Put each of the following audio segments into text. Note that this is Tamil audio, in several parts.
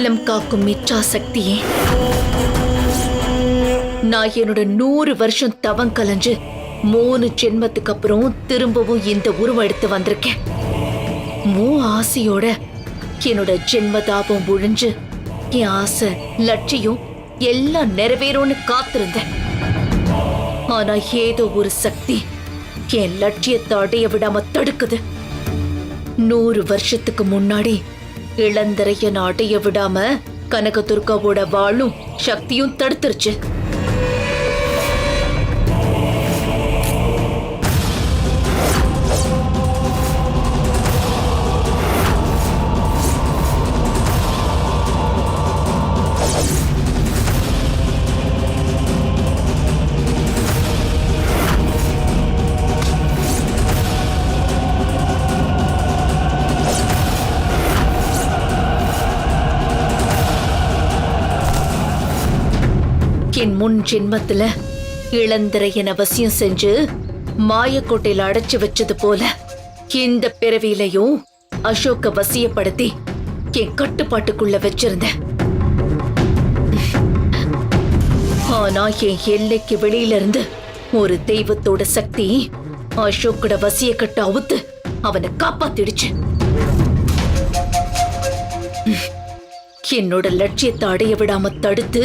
குலம் காக்கும் மிச்சா சக்தியே, நான் என்னோட 100 வருஷம் தவம் கலைஞ்சு 3 ஜென்மத்துக்கு அப்புறம் திரும்பவும் இந்த உருவம் எடுத்து வந்திருக்கேன். ஆசையோட என்னோட ஜென்மதாபம் ஒழிஞ்சு என் ஆசை லட்சியம் எல்லாம் நிறைவேறும்னு காத்திருந்தேன். ஆனா ஏதோ ஒரு சக்தி என் லட்சியத்தை அடைய விடாம தடுக்குது. 100 வருஷத்துக்கு முன்னாடி இளந்தரையன் அடைய விடாம கனகதுர்காவோட வாளும் சக்தியும் தடுத்துருச்சு. என் முன் ஜென்மத்துல இளந்திரையன் அவசியம் செஞ்சு மாயக்கோட்டையில அடைச்சு வச்சது போல இந்த பிறவியிலையும் அசோக்க வசியப்படுத்தி என் கட்டுப்பாட்டுக்குள்ள வச்சிருந்தேன். ஆனா என் எல்லைக்கு வெளியில இருந்து ஒரு தெய்வத்தோட சக்தி அசோக்கோட வசிய கட்ட அவுத்து அவனை காப்பாத்திடுச்சு. என்னோட லட்சியத்தை அடைய விடாம தடுத்து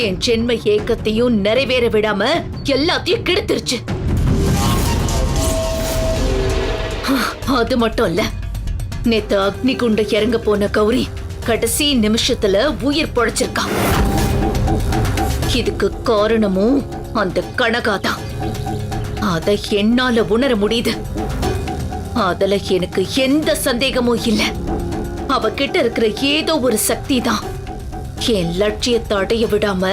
என் ஜென்ம ஏக்கத்தையும் நிறைவேற விடாம எல்லாத்தையும் கெடுத்துருச்சு. அது மட்டும் இல்ல, நேத்து அக்னி குண்ட இறங்க போன கௌரி கடைசி நிமிஷத்துல உயிர் பொழைச்சிருக்கா. இதுக்கு காரணமும் அந்த கனகாதான். அத என்னால உணர முடியுது. அதுல எனக்கு எந்த சந்தேகமும் இல்ல. அவகிட்ட இருக்கிற ஏதோ ஒரு சக்தி தான் என் லட்சியத்தை அடைய விடாம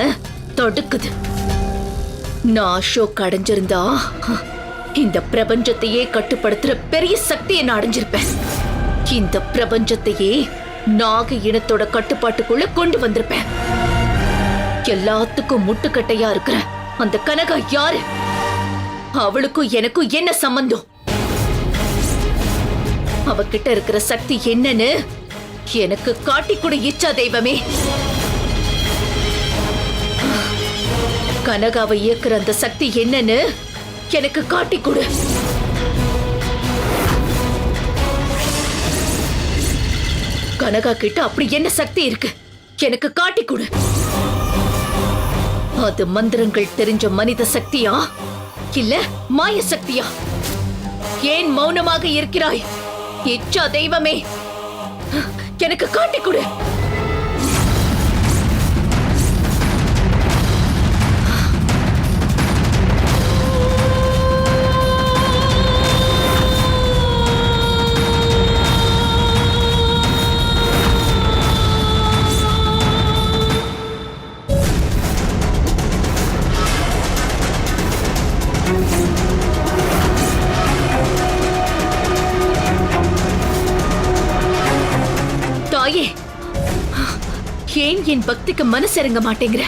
தடுக்குது. நான் அசோக் அடைஞ்சிருந்தா இந்த பிரபஞ்சத்தையே கட்டுப்படுத்துற பெரிய சக்தியை நான் அடைஞ்சிருப்பேன். இந்த பிரபஞ்சத்தையே நாக இனத்தோட கட்டுப்பாட்டுக்குள்ள கொண்டு வந்திருப்பேன். எல்லாத்துக்கும் முட்டுக்கட்டையா இருக்கிற அந்த கனகா யாரு? அவளுக்கும் எனக்கும் என்ன சம்பந்தம்? அவகிட்ட இருக்கிற சக்தி என்னன்னு எனக்கு காட்டிக்கொடு இச்சா தெய்வமே. கனகாவை இயக்குற அந்த சக்தி என்னன்னு எனக்கு காட்டிக்கொடு. கனகா கிட்ட அப்படி என்ன சக்தி இருக்கு? எனக்கு காட்டிக்கொடு. அது மந்திரங்கள் தெரிஞ்ச மனித சக்தியா இல்ல மாய சக்தியா? ஏன் மௌனமாக இருக்கிறாய் இச்சா தெய்வமே? எனக்கு காட்டிக்கொடு. ஏன் என் பக்திக்கு மனசிறங்க மாட்டேங்கிற?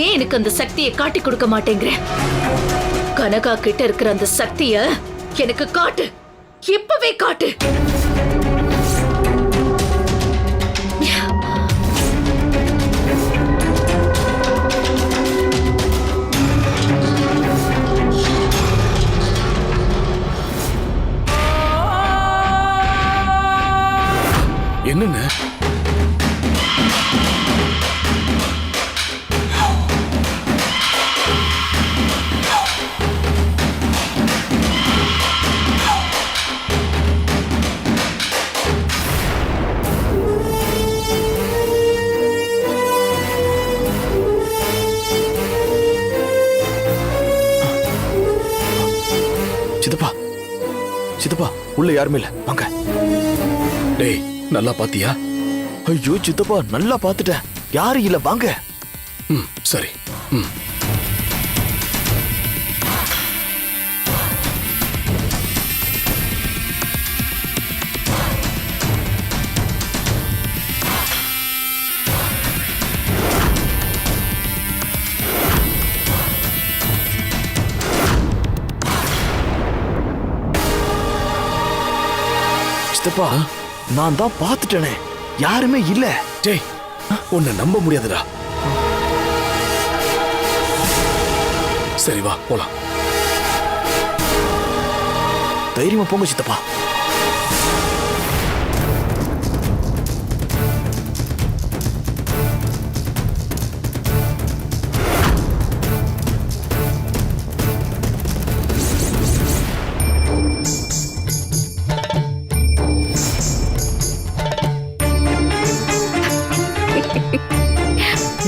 ஏன் எனக்கு அந்த சக்தியை காட்டி கொடுக்க மாட்டேங்கிற? கனகா கிட்ட இருக்கிற அந்த சக்திய எனக்கு காட்டு. இப்பவே காட்டு. என்னங்க சித்தப்பா சித்தப்பா உள்ள யாருமே இல்ல, வாங்க. டேய் நல்லா பாத்தியா? ஐயோ சித்தப்பா நல்லா பாத்துட்டேன், யாரும் இல்ல, வாங்க. சரி. சித்தப்பா நான் தான் பாத்துட்டேனே, யாருமே இல்ல. டேய் உன்னை நம்ப முடியாதுடா. சரி வா போலாம். தைரியமா போங்க சித்தப்பா.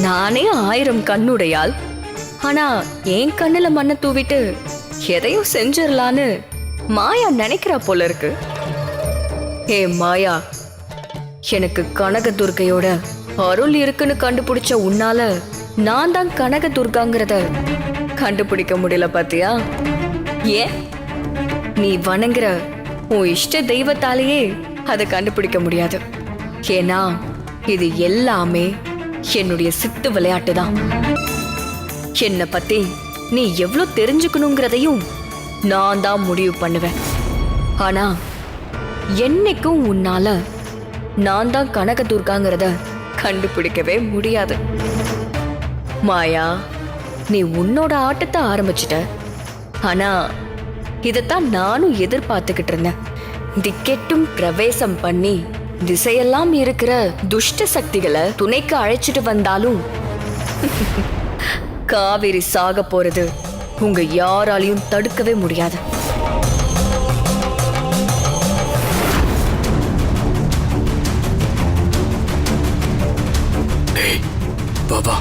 நானே 1000 கண்ணுடையாள், ஆனா என் கண்ணுல மண்ணை தூவிட்டு எதையும் செஞ்சிடலான்னு மாயா நினைக்கிறா போல இருக்கு. ஏ மாயா, எனக்கு கனகதுர்க்கையோட அருள் இருக்குன்னு கண்டுபிடிச்ச உன்னால நான் தான் கனகதுர்காங்கிறத கண்டுபிடிக்க முடியல பாத்தியா? ஏன் நீ வணங்குற உன் இஷ்ட தெய்வத்தாலேயே அதை கண்டுபிடிக்க முடியாது. ஏன்னா இது எல்லாமே என்னுடைய சித்து விளையாட்டு தான். என்னை பத்தி நீ எவ்வளவு தெரிஞ்சுக்கணுங்கிறதையும் நான் தான் முடிவு பண்ணுவேன். ஆனா என்னைக்கும் உன்னால நான் தான் கனகதுர்காங்கிறத கண்டுபிடிக்கவே முடியாது. மாயா, நீ உன்னோட ஆட்டத்தை ஆரம்பிச்சிட்ட. ஆனா இதைத்தான் நானும் எதிர்பார்த்துக்கிட்டு இருந்தேன். திக்கெட்டும் பிரவேசம் பண்ணி திசையெல்லாம் இருக்கிற துஷ்ட சக்திகளை துணைக்கு அழைச்சிட்டு வந்தாலும் காவிரி சாக போறது உங்க யாராலையும் தடுக்கவே முடியாது. டேய் பாபா,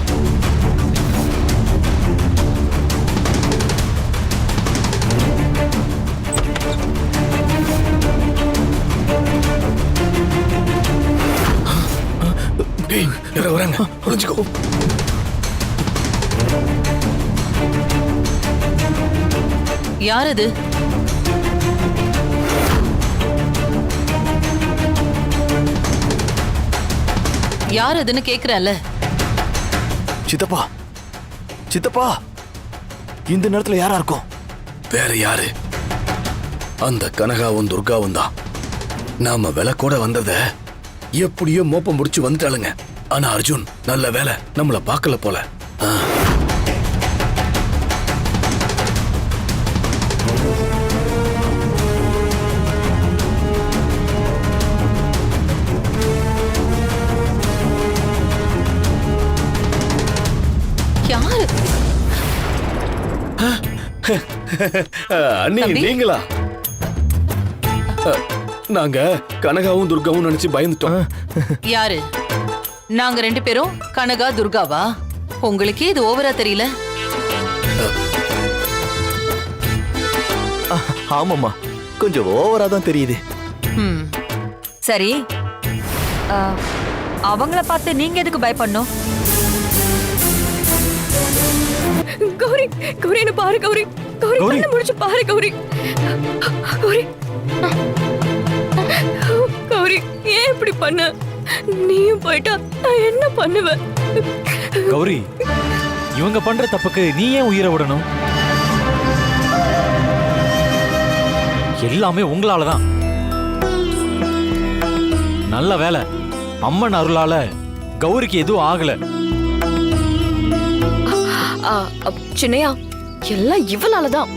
டேய் யாரோ வராங்க, புரிஞ்சுக்கோ. யார் அது? யார் அதுன்னு கேக்குறல? சித்தப்பா, சித்தப்பா, இந்த நேரத்துல யாரா இருக்கும்? வேற யாரு? அந்த கனகாவும் துர்காவும் தான். நாம விளக்கோட வந்தத எப்படியோ மோப்பம் முடிச்சு வந்துட்டாளுங்க. ஆனா அர்ஜுன் நல்ல வேலை நம்மள பார்க்கல போல. யாரு? அண்ணி நீங்களா? நாங்க கனகாவும் துர்காவும் நினைச்சு பயந்துட்டோம். யாரு? நாங்க 2 பேரும் கனகா துர்காவா? உங்களுக்கே இது ஓவரா தெரியல? ஆமாமா, கொஞ்சம் ஓவரா தான் தெரியுது. சரி, அவங்கள பார்த்து நீங்க எதுக்கு பயப்படணும்? கௌரி, கௌரி என்ன பாரு கௌரி. கௌரி கண்ணை முடிச்சு பாரு கௌரி. கௌரி, கௌரி ஏன் இப்படி பண்ண? நீயும் போயிட்டா நான் என்ன பண்ணுவேன்? கௌரி, இவங்க பண்ற தப்புக்கு நீ ஏன் உயிரை விடணும்? எல்லாமே உங்களாலதான். நல்ல வேலை, அம்மன் அருளால கௌரிக்கு எதுவும் ஆகல. சின்னையா, எல்லாம் இவளாலதான்.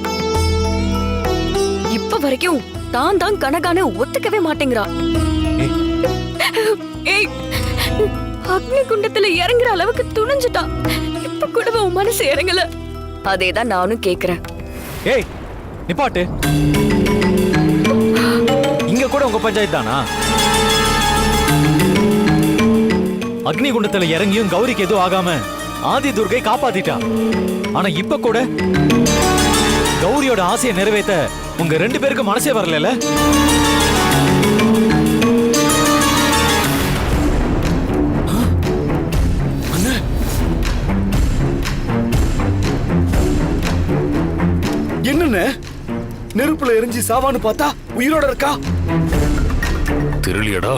இப்ப வரைக்கும் தான் தான் கனகானு ஒத்துக்கவே மாட்டேங்கிறா. ஏய், அக்னி குண்டத்துல இறங்குற அளவுக்கு துணிஞ்சிட்டா. இப்ப கூட உன் மனசு இறங்கல. அதேதான் நானும் கேக்குறேன். ஏய் நிப்பாட்டு. இங்க கூட உங்க பஞ்சாயத்து தானா? அக்னி குண்டத்துல இறங்கியும் கௌரிக்கு எதுவும் ஆகாம ஆதி துர்கை காப்பாத்திட்டா. ஆனா இப்ப கூட கௌரியோட ஆசையை நிறைவேற்ற உங்க 2 பேருக்கு மனசே வரல. என்னன்னு நெருப்புல எரிஞ்சு சாவான்னு பார்த்தா உயிரோட இருக்கா. தெரியலையடா.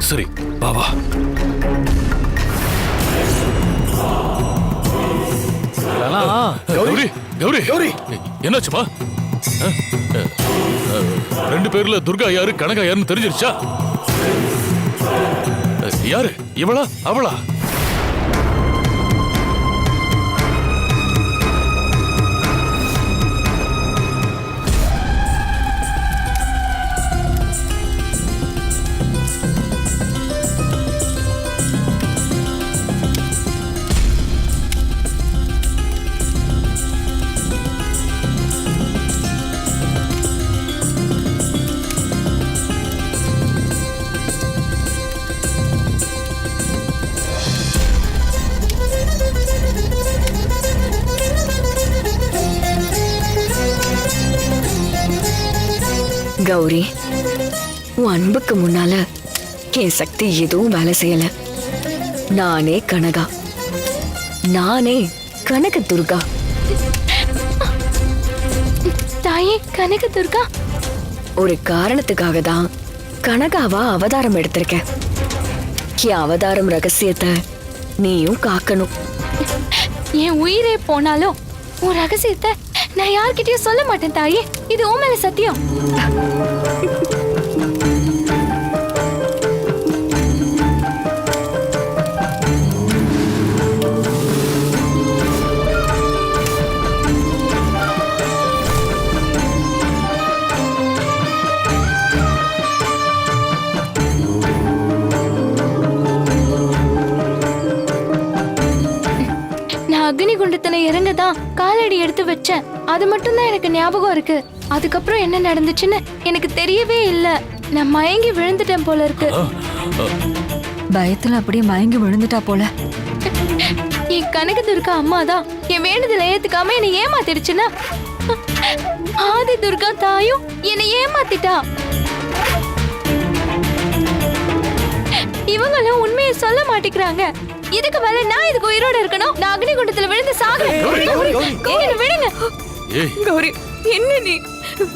சரி பாவா. கௌரி, கௌரி, கௌரி, என்னாச்சுமா? 2 பேர்ல துர்கா யாரு கனகா யாருன்னு தெரிஞ்சிருச்சா? யாரு இவளா அவளா? கௌரி, உன் அன்புக்கு முன்னால என் சக்தி எதுவும் வேலை செய்யல. நானே கனகா, நானே கனக துர்கா. தாயே கனக துர்கா, ஒரு காரணத்துக்காக தான் கனகாவா அவதாரம் எடுத்திருக்கேன். என் அவதாரம் ரகசியத்தை நீயும் காக்கணும். என் உயிரே போனாலும் உன் ரகசியத்தை நான் யார்கிட்டயும் சொல்ல மாட்டேன் தாயே. இது உன் மேல சத்தியம். அக்னி குண்டத்துல இறங்கதான் காலடி எடுத்து வச்சேன். அது மட்டும் தான் எனக்கு ஞாபகம் இருக்கு. அதுக்கப்புறம் என்ன நடந்துச்சுன்னு எனக்கு தெரியவே இல்ல. நான் மயங்கி விழுந்துட்டேன் போல இருக்கு. பயத்துல அப்படியே மயங்கி விழுந்துட்டா போல. என் கனகதுர்கா அம்மா தான் என் வேண்டுதலை ஏத்துக்காம என்னை ஏமாத்திடுச்சுன்னா, ஆதி துர்கா தாயும் என்னை ஏமாத்திட்டா. இவங்களும் உண்மையை சொல்ல மாட்டேங்கிறாங்க. இதுக்கு மேல நான் இதுக்கு உயிரோட இருக்கணும். நான் அக்னி குண்டத்துல விழுந்து சாகிறேன். என்ன விடுங்க. கௌரி, என்ன நீ?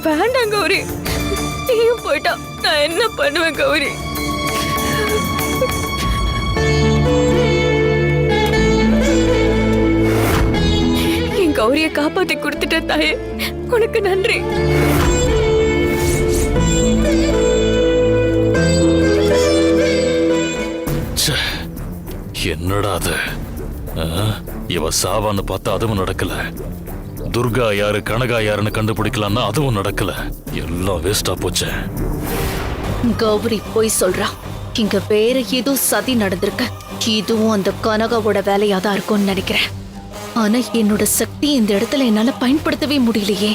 வேண்டாம் கௌரி, நீயும் போயிட்டா நான் என்ன பண்ணுவேன் கௌரி? என் கௌரியை காப்பாத்தி கொடுத்துட்ட தாயே, உனக்கு நன்றி. என்னடா அது? இவ சாவான்னு பார்த்தா அதுவும் நடக்கல. துர்கா யாரு கனகா யாருன்னு கண்டுபிடிக்கலாம்னா அதுவும் நடக்கல. எல்லாம் வேஸ்டா போச்சு. கௌரி போய் சொல்றா. இங்க வேற ஏதோ சதி நடந்திருக்கு. இதுவும் அந்த கனகாவோட வேலையா தான் இருக்கும்னு நினைக்கிறேன். ஆனா என்னோட சக்தி இந்த இடத்துல என்னால பயன்படுத்தவே முடியலையே.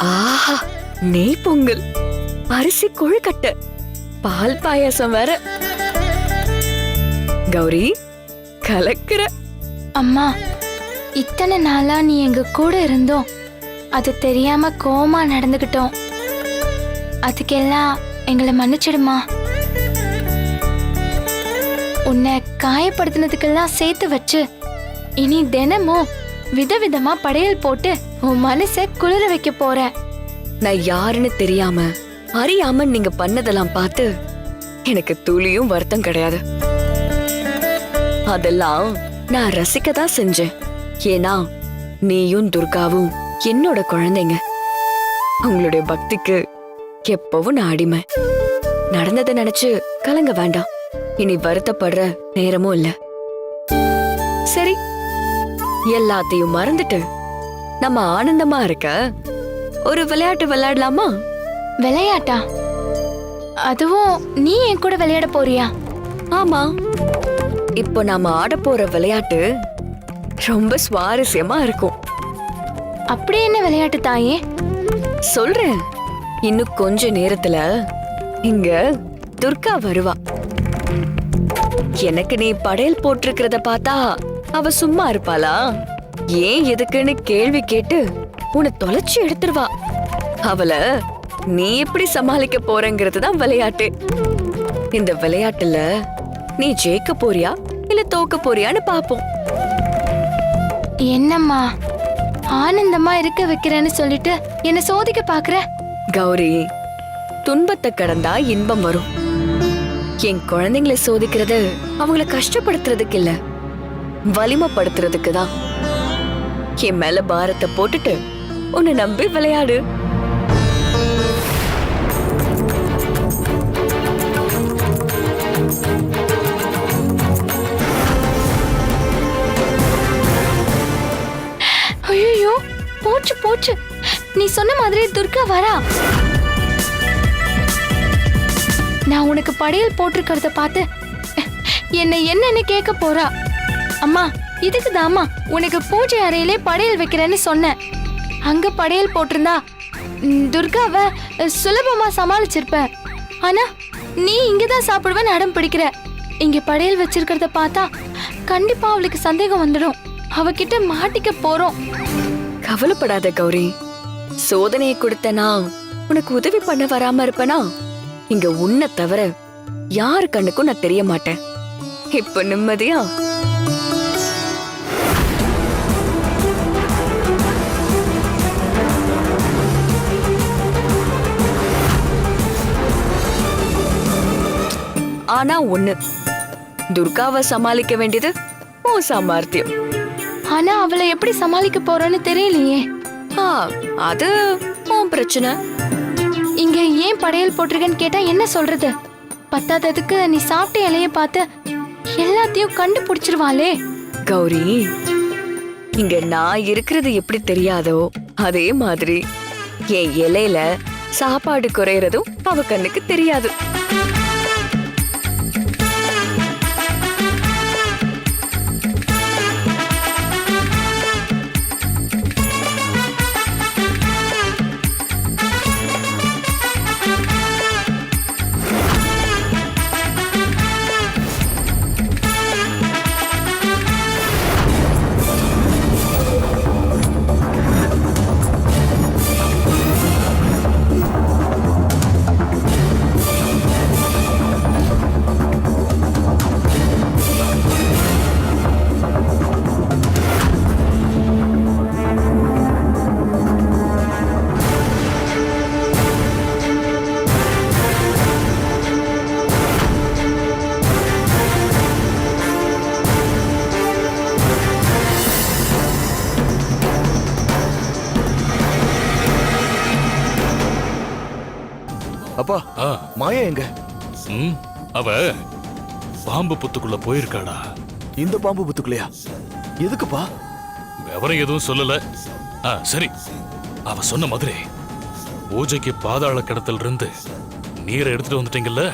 ஆஹா, நெய் பொங்கல், அரிசி கொழுக்கட்டை, பால் பாயாசம் வேற. கௌரி, கலக்குற. அம்மா, இத்தனை நாளா நீ எங்க கூட இருந்தோம். அது தெரியாம கோமா நடந்துகிட்டோம். அதுக்கெல்லாம் எங்களை மன்னிச்சிடுமா. உன்னை காயப்படுத்தினதுக்கெல்லாம் சேர்த்து வச்சு இனி தினமும் விதவிதமா படையல் போட்டு உன் மனசை குளிர வைக்க போறேன். நான் யாருன்னு தெரியாம அறியாம நீங்க பண்ணதெல்லாம் பார்த்து எனக்கு துளியும் வருத்தம் கிடையாது. அதெல்லாம் நான் ரசிக்க தான் செஞ்சேன். ஏன்னா நீயும் துர்காவும் என்னோட குழந்தைங்க. உங்களுடைய பக்திக்கு எப்பவும் நான் அடிமை. நடந்ததை நினைச்சு கலங்க வேண்டாம். இனி வருத்தப்படுற நேரமும் இல்ல. சரி, எல்லாத்தையும் மறந்துட்டு நம்ம ஆனந்தமா இருக்க ஒரு விளையாட்டு விளையாடலாமா? விளையாட்டா? அதுவும் நீ என் கூட விளையாட போறியா? ஆமா, இப்போ நாம ஆட போற விளையாட்டு ரொம்ப சுவாரஸ்யமா இருக்கும். அப்படி என்ன விளையாட்டு தாயே? சொல்றேன். இன்னும் கொஞ்ச நேரத்துல இங்க துர்கா வருவா. எனக்கு நீ படையல் போட்டிருக்கிறத பார்த்தா அவ சும்மா இருப்பாளா? ஏன் எதுக்குன்னு கேள்வி கேட்டு உன்னை தொலைச்சு எடுத்துருவா. அவள நீ எப்படி சமாளிக்க போறங்கிறது தான் விளையாட்டு. இந்த விளையாட்டுல நீ ஜெயிக்க போறியா இல்ல தோக்க போறியான்னு பாப்போம். என்னம்மா ஆனந்தமா இருக்க வைக்கிறேன்னு சொல்லிட்டு என்ன சோதிக்க பாக்குற? கௌரி, துன்பத்தை கடந்தா இன்பம் வரும். என் குழந்தைங்களை சோதிக்கிறது அவங்கள கஷ்டப்படுத்துறதுக்கு இல்ல, வலிமைப்படுத்துறதுக்கு தான். என் மேல பாரத்தை போட்டுட்டு உன்னை நம்பி விளையாடு. ஐயோ போச்சு போச்சு, நீ சொன்ன மாதிரி துர்கா வரா. நான் உனக்கு படையல் போட்டிருக்கிறத பார்த்து என்னன்னு கேட்க போறா. அம்மா இதுக்கு தாம்மா உனக்கு பூஜை அறையிலே படையல் வைக்கிறேன்னு சொன்னேன். அங்க படையல் போட்டிருந்தா துர்காவை சுலபமா சமாளிச்சிருப்ப. ஆனா நீ இங்கதான் சாப்பிடுவேன்னு அடம் பிடிக்கிற. இங்க படையல் வச்சிருக்கிறத பார்த்தா கண்டிப்பா அவளுக்கு சந்தேகம் வந்துடும். அவகிட்ட மாட்டிக்க போறோம். கவலைப்படாத கௌரி, சோதனையை கொடுத்தனா உனக்கு உதவி பண்ண வராம இருப்பனா? இங்க உன்னை தவிர யாரு கண்ணுக்கும் நான் தெரிய மாட்டேன். இப்ப நிம்மதியா? ஆனா ஒண்ணு, துர்காவை சமாளிக்க வேண்டியது உன் சாமர்த்தியம். ஆனா அவளை எப்படி சமாளிக்க போறோன்னு தெரியலையே. அது உன் பிரச்சனை. இங்க ஏன் படையல் போட்டிருக்கேன்னு கேட்டா என்ன சொல்றது? பத்தாததுக்கு நீ சாப்பிட்ட இலைய பார்த்து எல்லாத்தையும் கண்டுபிடிச்சிருவாளே. கௌரி, இங்க நான் இருக்கிறது எப்படி தெரியாதோ அதே மாதிரி என் இலையில சாப்பாடு குறையறதும் அவ கண்ணுக்கு தெரியாது. அப்பா மாயா எங்க? அவ பாம்பு புத்துக்குள்ள போயிருக்காடா. இந்த பாம்பு புத்துக்குள்ளையா? எதுக்குப்பா? விவரம் எதுவும் சொல்லல. சரி, அவ சொன்ன மாதிரி பூஜைக்கு பாதாள கிணத்துல இருந்து நீரை எடுத்துட்டு வந்துட்டீங்கல்ல?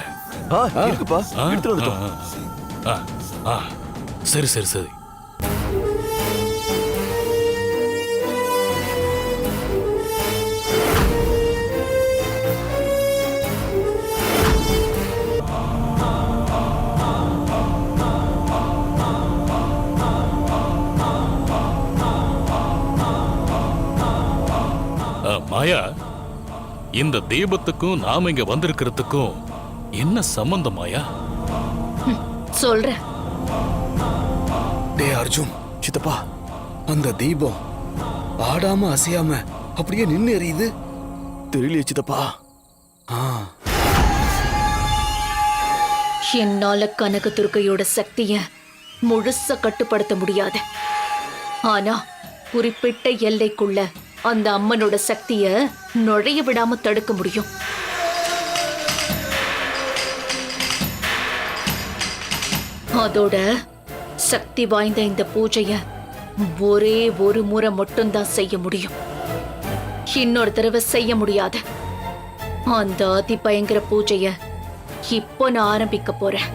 இருக்குப்பா, எடுத்துட்டு வந்துட்டோம். சரி சரி சரி. மாயா, இந்த தீபத்துக்கும் நாம இங்க வந்திருக்கிறதுக்கும் என்ன சம்பந்தம் மாயா? சொல்றேன். டே அர்ஜுன், சித்தப்பா, அந்த தீபம் ஆடாம அசையாம அப்படியே நின்னு எரியுது. தெரியலையே சித்தப்பா. என்னால கனகதுர்கையோட சக்திய முழுசா கட்டுப்படுத்த முடியாது. ஆனா குறிப்பிட்ட எல்லைக்குள்ள அந்த அம்மனோட சக்திய நுழைய விடாம தடுக்க முடியும். அதோட சக்தி வாய்ந்த இந்த பூஜைய ஒரே ஒரு முறை மட்டும்தான் செய்ய முடியும். இன்னொரு தடவை செய்ய முடியாது. அந்த அதி பயங்கர பூஜைய இப்போ நான் ஆரம்பிக்க போறேன்.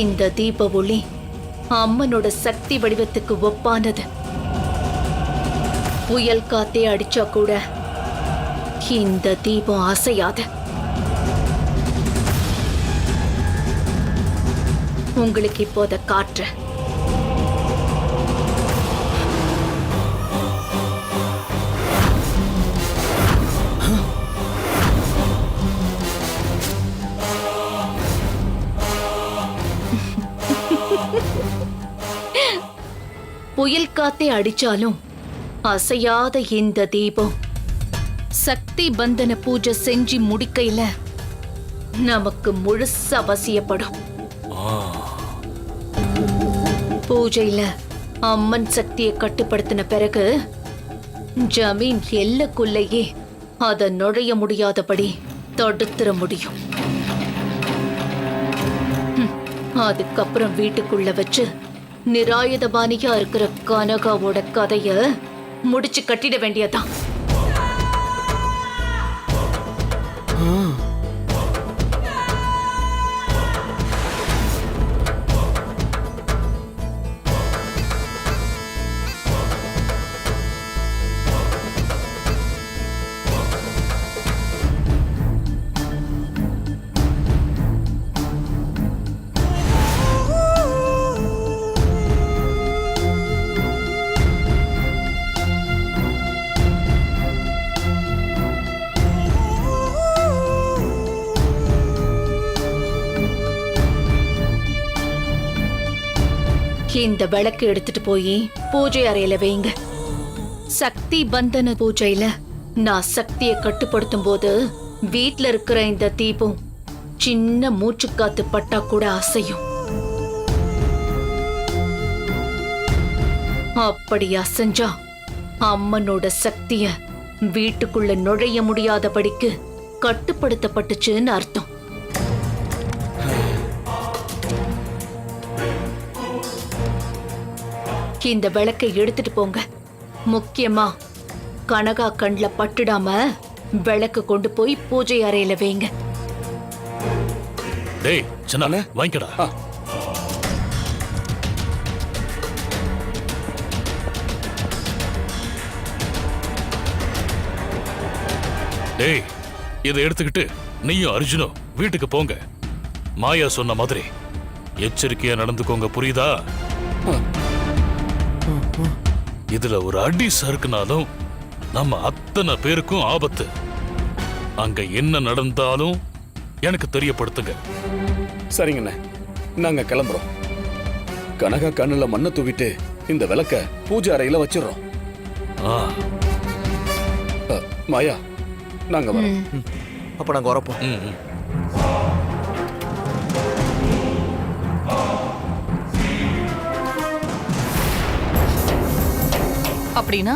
இந்த தீப ஒளி அம்மனோட சக்தி வடிவத்துக்கு ஒப்பானது. புயல் காத்தே அடிச்சா கூட இந்த தீபம் அசையாது. உங்களுக்கு இப்போ அதை காட்டுறேன். புயல் காத்தே அடிச்சாலும் அசையாத இந்த தீபம் சக்தி பந்தன பூஜை செஞ்சு முடிக்கையில நமக்கு முழுச அவசியப்படும். பூஜையில அம்மன் சக்தியை கட்டுப்படுத்தின பிறகு ஜமீன் எல்லைக்குள்ளேயே அத நுழைய முடியாதபடி தடுத்துற முடியும். அதுக்கப்புறம் வீட்டுக்குள்ள வச்சு நிராயுதபாணியா இருக்கிற கனகாவோட கதைய முடிச்சு கட்டிட வேண்டியதான். இந்த விளக்கு எடுத்துட்டு போய் பூஜை அறையில வைங்க. சக்தி பந்தன பூஜையில நான் சக்தியை கட்டுப்படுத்தும் போது வீட்ல இருக்கிற இந்த தீபம் சின்ன மூச்சுக்காத்து பட்டா கூட அசையும். அப்படி அசைஞ்சா அம்மனோட சக்திய வீட்டுக்குள்ள நுழைய முடியாதபடிக்கு கட்டுப்படுத்தப்பட்டுச்சுன்னு அர்த்தம். இந்த விளக்கை எடுத்துட்டு போங்க. முக்கியமா கனகா கண்ல பட்டுடாம விளக்கு கொண்டு போய் பூஜை அறையில வைங்க. டேய் சின்ன வாங்கிக்கடா. டேய் இதை எடுத்துக்கிட்டு நீயும் அர்ஜுனும் வீட்டுக்கு போங்க. மாயா சொன்ன மாதிரி எச்சரிக்கையா நடந்துக்கோங்க, புரியுதா? இதுல ஒரு அடி சறுக்குனாலும் நம்ம அத்தனை பேருக்கும் ஆபத்து. அங்க என்ன நடந்தாலும் எனக்கு தெரியப்படுத்துங்க. சரிங்கண்ணே, நாங்க கிளம்புறோம். கனகா கண்ணுல மண்ணை தூவிட்டு இந்த விளக்க பூஜை அறையில வச்சிடறோம். மாயா, நாங்க வரோம். அப்ப நாங்க வரப்போம். அப்படின்னா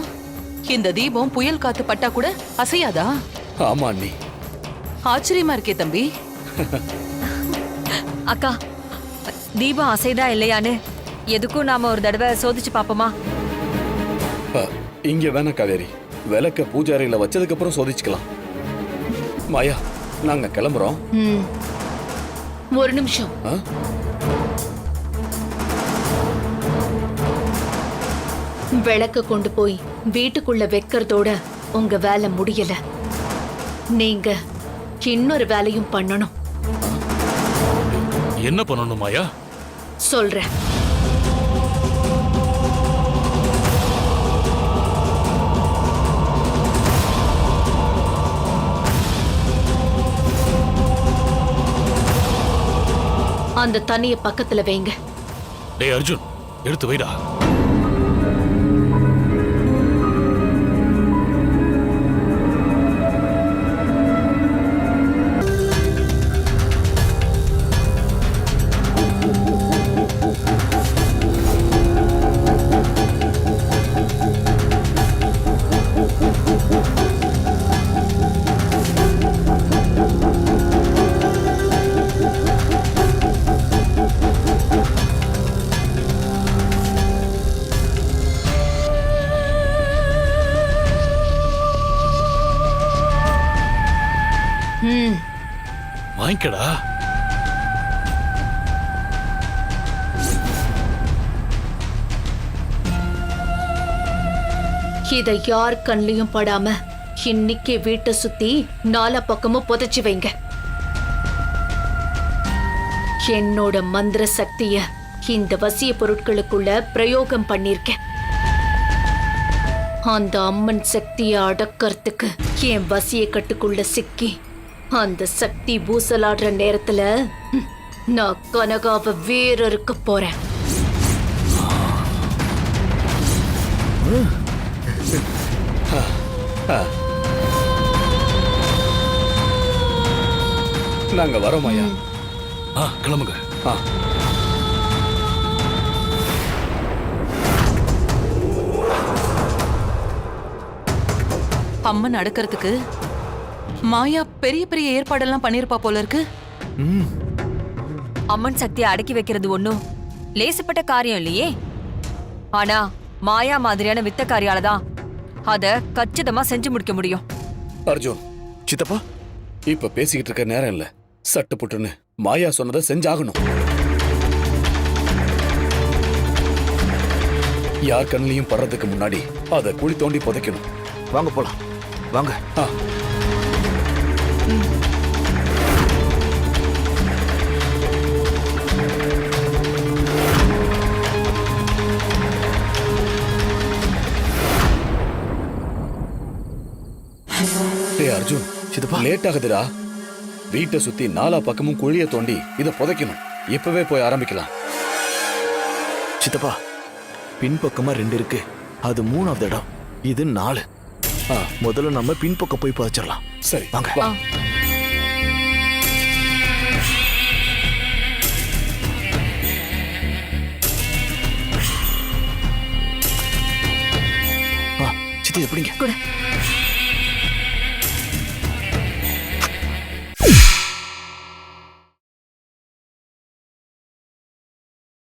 இந்த தீபம் புயல் காத்து பட்டா கூட அசையாதா? ஆமா அண்ணி. ஆச்சரியமா இருக்கே தம்பி. அக்கா, தீபம் அசைதா இல்லையான்னு எதுக்கும் நாம ஒரு தடவை சோதிச்சு பாப்போமா? இங்க வேணா காவேரி, விளக்க பூஜை அறையில வச்சதுக்கு அப்புறம் சோதிச்சுக்கலாம். மாயா, நாங்க கிளம்புறோம். ஒரு நிமிஷம். விளக்க கொண்டு போய் வீட்டுக்குள்ள வைக்கிறதோட உங்க வேலை முடியல. நீங்க இன்னொரு வேலையும் பண்ணணும். என்ன பண்ணணும் மாயா? சொல்றேன். அந்த தண்ணிய பக்கத்துல வைங்க. டேய் அர்ஜுன், எடுத்து வைடா. வாங்கிக்கடா. இத யார் கண்லயும் படாம இன்னைக்கு வீட்டை சுத்தி நாலா பக்கமும் புதைச்சு வைங்க. என்னோட மந்திர சக்திய இந்த வசிய பொருட்களுக்குள்ள பிரயோகம் பண்ணிருக்கேன். அந்த அம்மன் சக்திய அடக்கறதுக்கு என் வசிய கட்டுக்குள்ள சிக்கி அந்த சக்தி பூசலாடுற நேரத்துல நான் கனகாவை வேற இருக்க போறேன். நாங்க வரோம் ஐயா. கிளம்புங்க. அம்மன் அடக்கறதுக்கு மாயா பெரிய பெரிய ஏற்பாடெல்லாம் பண்ணிருப்பா போல இருக்கு. அம்மன் சக்தியை அடக்கி வைக்கிறது ஒண்ணும் லேசுப்பட்ட காரியம் இல்லையே. ஆனா மாயா மாதிரியான வித்தக்காரியால தான் அத கச்சிதமா செஞ்சு முடிக்க முடியும். அர்ஜுன், சித்தப்பா இப்ப பேசிக்கிட்டு இருக்க நேரம் இல்ல. சட்டு புட்டுன்னு மாயா சொன்னதை செஞ்சாகணும். யார் கண்ணிலையும் படுறதுக்கு முன்னாடி அதை குழி தோண்டி புதைக்கணும். வாங்க போலாம், வாங்க. அர்ஜுன், சித்தப்பா லேட் ஆகுதுடா. வீட்டை சுத்தி நாலா பக்கமும் குழிய தோண்டி இதை புதைக்கணும். இப்பவே போய் ஆரம்பிக்கலாம். சித்தப்பா பின்பக்கமா 2 இருக்கு, அது 3வது இடம், இது 4. முதல்ல நம்ம பின்பக்கம் போய் புதைச்சிடலாம். சரி வாங்க. சித்தி எப்படிங்க?